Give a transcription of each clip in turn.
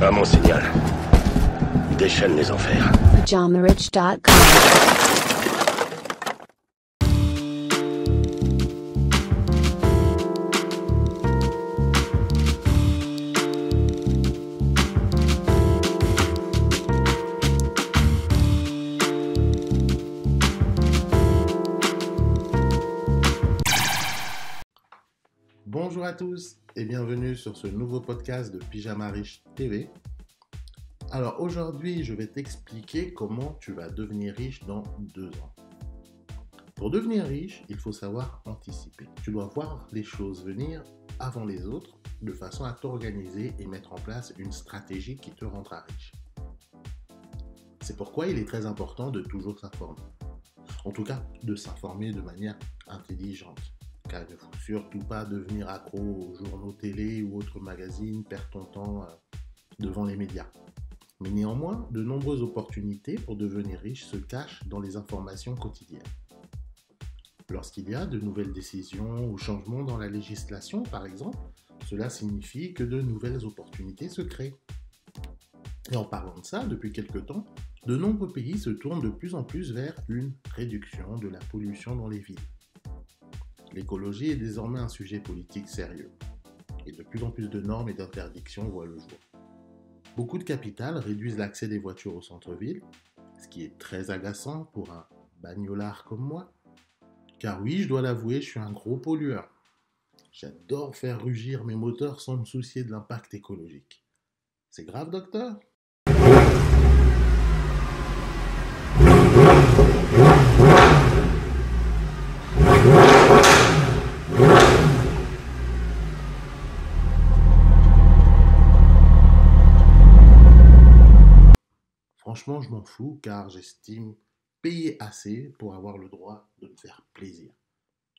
À mon signal. Déchaîne les enfers. PajamaRich.com. Bonjour à tous et bienvenue sur ce nouveau podcast de Pyjama Riche TV. Alors aujourd'hui, je vais t'expliquer comment tu vas devenir riche dans 2 ans. Pour devenir riche, il faut savoir anticiper. Tu dois voir les choses venir avant les autres de façon à t'organiser et mettre en place une stratégie qui te rendra riche. C'est pourquoi il est très important de toujours s'informer. En tout cas, de s'informer de manière intelligente. Car il ne faut surtout pas devenir accro aux journaux télé ou autres magazines, perdre ton temps devant les médias. Mais néanmoins, de nombreuses opportunités pour devenir riche se cachent dans les informations quotidiennes. Lorsqu'il y a de nouvelles décisions ou changements dans la législation, par exemple, cela signifie que de nouvelles opportunités se créent. Et en parlant de ça, depuis quelque temps, de nombreux pays se tournent de plus en plus vers une réduction de la pollution dans les villes. L'écologie est désormais un sujet politique sérieux, et de plus en plus de normes et d'interdictions voient le jour. Beaucoup de capitales réduisent l'accès des voitures au centre-ville, ce qui est très agaçant pour un bagnolard comme moi, car oui, je dois l'avouer, je suis un gros pollueur. J'adore faire rugir mes moteurs sans me soucier de l'impact écologique. C'est grave, docteur ? Franchement, je m'en fous car j'estime payer assez pour avoir le droit de me faire plaisir.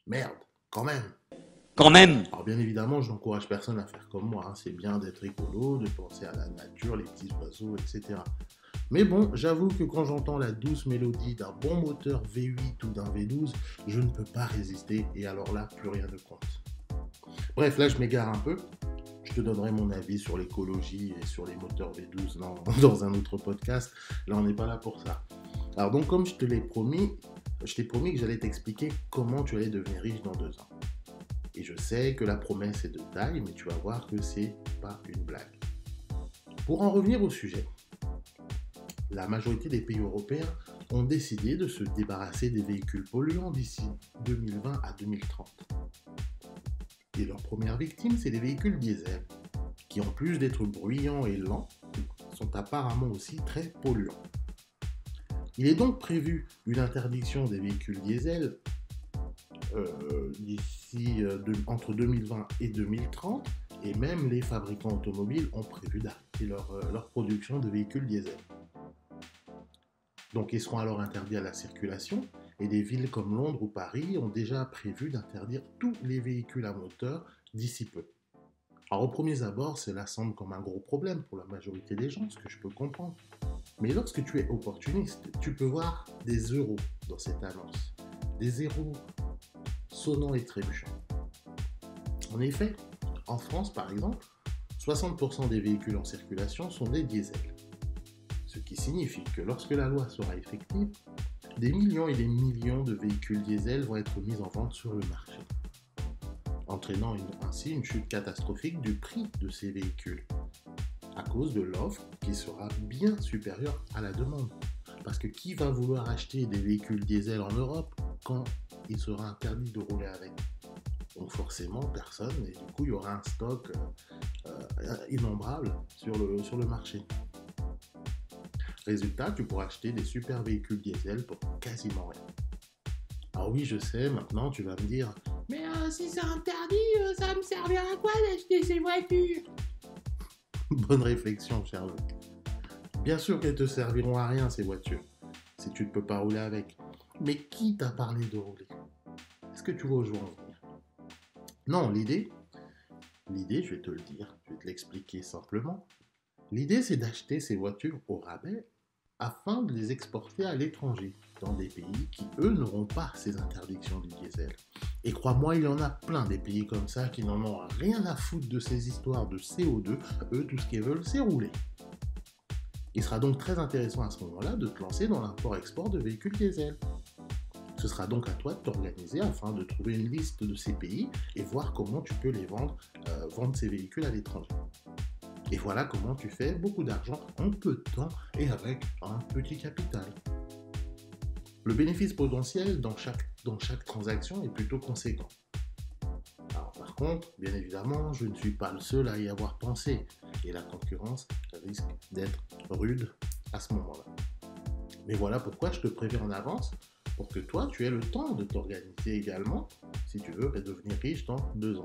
Merde, quand même. Alors bien évidemment, je n'encourage personne à faire comme moi. C'est bien d'être écolo, de penser à la nature, les petits oiseaux, etc. Mais bon, j'avoue que quand j'entends la douce mélodie d'un bon moteur V8 ou d'un V12, je ne peux pas résister et alors là, plus rien ne compte. Bref, là je m'égare un peu. Je te donnerai mon avis sur l'écologie et sur les moteurs V12 dans un autre podcast. Là, on n'est pas là pour ça. Alors donc, comme je t'ai promis que j'allais t'expliquer comment tu allais devenir riche dans 2 ans. Et je sais que la promesse est de taille, mais tu vas voir que c'est pas une blague. Pour en revenir au sujet, la majorité des pays européens ont décidé de se débarrasser des véhicules polluants d'ici 2020 à 2030. Et leur première victime, c'est les véhicules diesel, qui en plus d'être bruyants et lents, sont apparemment aussi très polluants. Il est donc prévu une interdiction des véhicules diesel entre 2020 et 2030, et même les fabricants automobiles ont prévu d'arrêter leur production de véhicules diesel. Donc ils seront alors interdits à la circulation, et des villes comme Londres ou Paris ont déjà prévu d'interdire tous les véhicules à moteur d'ici peu. Alors au premier abord, cela semble comme un gros problème pour la majorité des gens, ce que je peux comprendre. Mais lorsque tu es opportuniste, tu peux voir des euros dans cette annonce. Des zéros sonnants et trébuchants. En effet, en France par exemple, 60% des véhicules en circulation sont des diesels. Ce qui signifie que lorsque la loi sera effective, des millions et des millions de véhicules diesel vont être mis en vente sur le marché, entraînant ainsi une chute catastrophique du prix de ces véhicules, à cause de l'offre qui sera bien supérieure à la demande. Parce que qui va vouloir acheter des véhicules diesel en Europe quand il sera interdit de rouler avec ? Donc forcément, personne, et du coup il y aura un stock innombrable sur le marché. Résultat, tu pourras acheter des super véhicules diesel pour quasiment rien. Alors oui, je sais, maintenant tu vas me dire « Mais si c'est interdit, ça va me servir à quoi d'acheter ces voitures ?» Bonne réflexion, Sherlock. Bien sûr qu'elles te serviront à rien, ces voitures, si tu ne peux pas rouler avec. Mais qui t'a parlé de rouler ? Est-ce que tu vois où je veux en venir ? Non, l'idée, je vais te le dire, je vais te l'expliquer simplement. L'idée, c'est d'acheter ces voitures au rabais afin de les exporter à l'étranger, dans des pays qui, eux, n'auront pas ces interdictions du diesel. Et crois-moi, il y en a plein des pays comme ça qui n'en ont rien à foutre de ces histoires de CO2. Eux, tout ce qu'ils veulent, c'est rouler. Il sera donc très intéressant à ce moment-là de te lancer dans l'import-export de véhicules diesel. Ce sera donc à toi de t'organiser afin de trouver une liste de ces pays et voir comment tu peux les vendre ces véhicules à l'étranger. Et voilà comment tu fais beaucoup d'argent en peu de temps et avec un petit capital. Le bénéfice potentiel dans chaque transaction est plutôt conséquent. Alors, par contre, bien évidemment, je ne suis pas le seul à y avoir pensé et la concurrence risque d'être rude à ce moment-là. Mais voilà pourquoi je te préviens en avance pour que toi, tu aies le temps de t'organiser également si tu veux devenir riche dans 2 ans.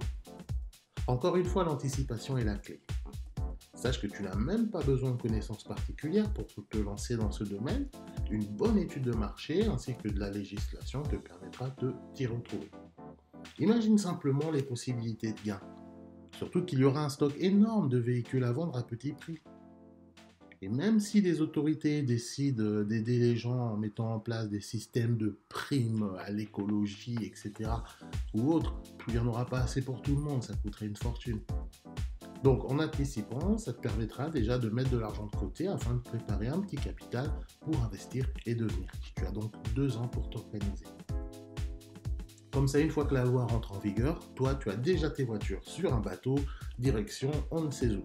Encore une fois, l'anticipation est la clé. Sache que tu n'as même pas besoin de connaissances particulières pour te lancer dans ce domaine. Une bonne étude de marché ainsi que de la législation te permettra de t'y retrouver. Imagine simplement les possibilités de gain. Surtout qu'il y aura un stock énorme de véhicules à vendre à petit prix. Et même si les autorités décident d'aider les gens en mettant en place des systèmes de primes à l'écologie, etc., ou autres, il n'y en aura pas assez pour tout le monde, ça coûterait une fortune. Donc en anticipant, ça te permettra déjà de mettre de l'argent de côté afin de préparer un petit capital pour investir et devenir riche. Tu as donc 2 ans pour t'organiser. Comme ça, une fois que la loi rentre en vigueur, toi, tu as déjà tes voitures sur un bateau, direction on ne sait où.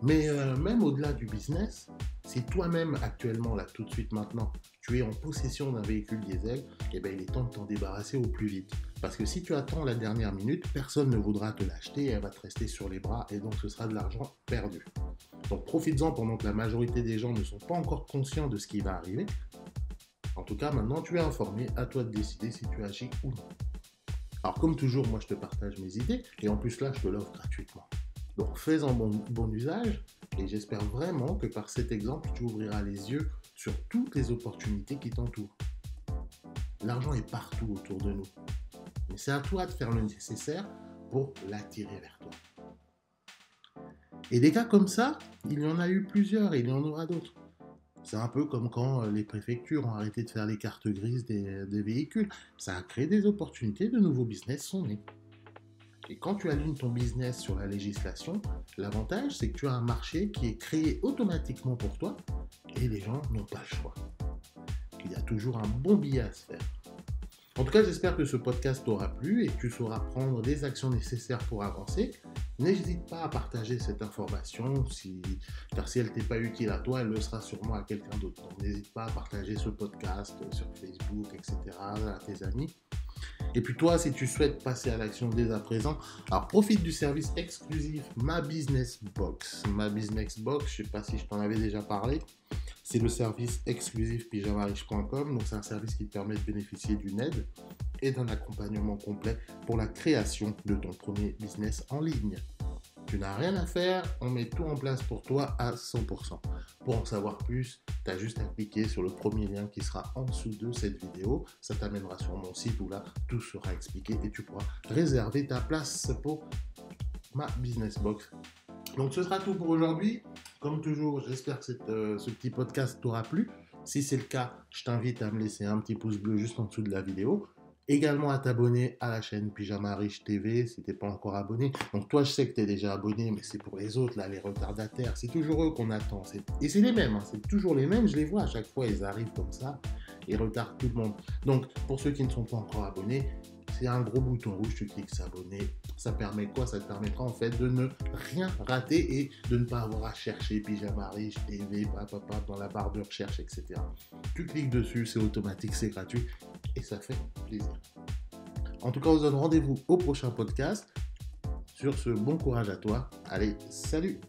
Mais même au-delà du business, si toi-même actuellement, là tout de suite maintenant, tu es en possession d'un véhicule diesel, eh bien, il est temps de t'en débarrasser au plus vite. Parce que si tu attends la dernière minute, personne ne voudra te l'acheter et elle va te rester sur les bras et donc ce sera de l'argent perdu. Donc profites-en pendant que la majorité des gens ne sont pas encore conscients de ce qui va arriver. En tout cas, maintenant tu es informé, à toi de décider si tu agis ou non. Alors comme toujours, moi je te partage mes idées et en plus là je te l'offre gratuitement. Donc fais-en bon usage et j'espère vraiment que par cet exemple, tu ouvriras les yeux sur toutes les opportunités qui t'entourent. L'argent est partout autour de nous, mais c'est à toi de faire le nécessaire pour l'attirer vers toi. Et des cas comme ça, il y en a eu plusieurs et il y en aura d'autres. C'est un peu comme quand les préfectures ont arrêté de faire les cartes grises des véhicules. Ça a créé des opportunités, de nouveaux business sont nés. Et quand tu alignes ton business sur la législation, l'avantage, c'est que tu as un marché qui est créé automatiquement pour toi et les gens n'ont pas le choix. Il y a toujours un bon billet à se faire. En tout cas, j'espère que ce podcast t'aura plu et que tu sauras prendre les actions nécessaires pour avancer. N'hésite pas à partager cette information, car si elle ne t'est pas utile à toi, elle le sera sûrement à quelqu'un d'autre. Donc n'hésite pas à partager ce podcast sur Facebook, etc., à tes amis. Et puis toi, si tu souhaites passer à l'action dès à présent, alors profite du service exclusif Ma Business Box. Ma Business Box, je ne sais pas si je t'en avais déjà parlé, c'est le service exclusif pyjamariche.com. Donc c'est un service qui te permet de bénéficier d'une aide et d'un accompagnement complet pour la création de ton premier business en ligne. Tu n'as rien à faire, on met tout en place pour toi à 100%. Pour en savoir plus, tu as juste à cliquer sur le premier lien qui sera en dessous de cette vidéo. Ça t'amènera sur mon site où là, tout sera expliqué et tu pourras réserver ta place pour Ma Business Box. Donc ce sera tout pour aujourd'hui. Comme toujours, j'espère que ce petit podcast t'aura plu. Si c'est le cas, je t'invite à me laisser un petit pouce bleu juste en dessous de la vidéo. Également à t'abonner à la chaîne Pyjama Riche TV si tu n'es pas encore abonné. Donc toi, je sais que tu es déjà abonné, mais c'est pour les autres, là, les retardataires. C'est toujours eux qu'on attend. Et c'est les mêmes, hein, c'est toujours les mêmes. Je les vois à chaque fois, ils arrivent comme ça. Ils retardent tout le monde. Donc, pour ceux qui ne sont pas encore abonnés, c'est un gros bouton rouge, tu cliques s'abonner. Ça permet quoi? Ça te permettra en fait de ne rien rater et de ne pas avoir à chercher Pyjama Riche TV, dans la barre de recherche, etc. Tu cliques dessus, c'est automatique, c'est gratuit et ça fait plaisir. En tout cas, on se donne rendez-vous au prochain podcast. Sur ce, bon courage à toi. Allez, salut!